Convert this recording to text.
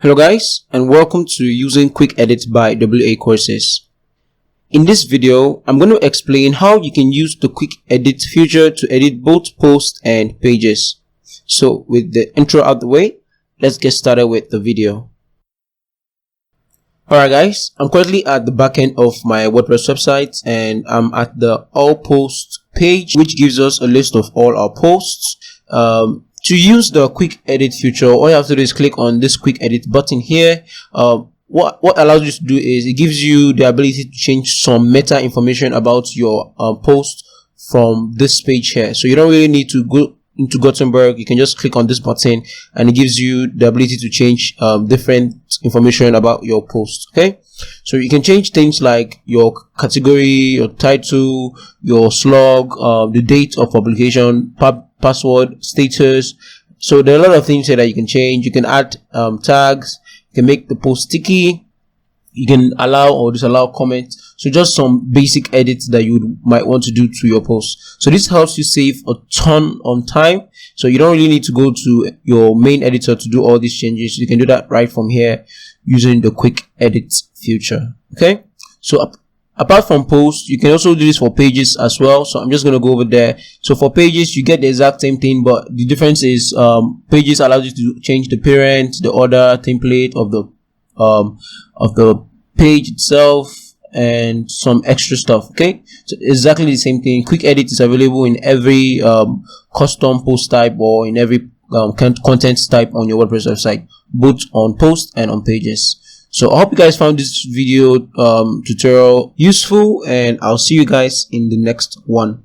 Hello guys, and welcome to Using Quick Edit by WA Courses. In this video, I'm going to explain how you can use the Quick Edit feature to edit both posts and pages. So with the intro out the way, let's get started with the video. Alright guys, I'm currently at the back end of my WordPress website and I'm at the All Posts page, which gives us a list of all our posts. To use the quick edit feature, all you have to do is click on this quick edit button here. What allows you to do is it gives you the ability to change some meta information about your post from this page here. So you don't really need to go into Gutenberg. You can just click on this button and it gives you the ability to change different information about your post. Okay, so you can change things like your category, your title, your slug, the date of publication, password, status. So there are a lot of things here that you can change. You can add tags, you can make the post sticky, you can allow or disallow comments. So just some basic edits that you might want to do to your post. So this helps you save a ton on time. So you don't really need to go to your main editor to do all these changes. You can do that right from here using the quick edit feature. Okay, so apart from posts, you can also do this for pages as well. So I'm just going to go over there. So for pages, you get the exact same thing, but the difference is pages allows you to change the parent, the order, template of the page itself, and some extra stuff. Okay, so exactly the same thing. Quick edit is available in every custom post type or in every content type on your WordPress website, both on posts and on pages. So I hope you guys found this video tutorial useful, and I'll see you guys in the next one.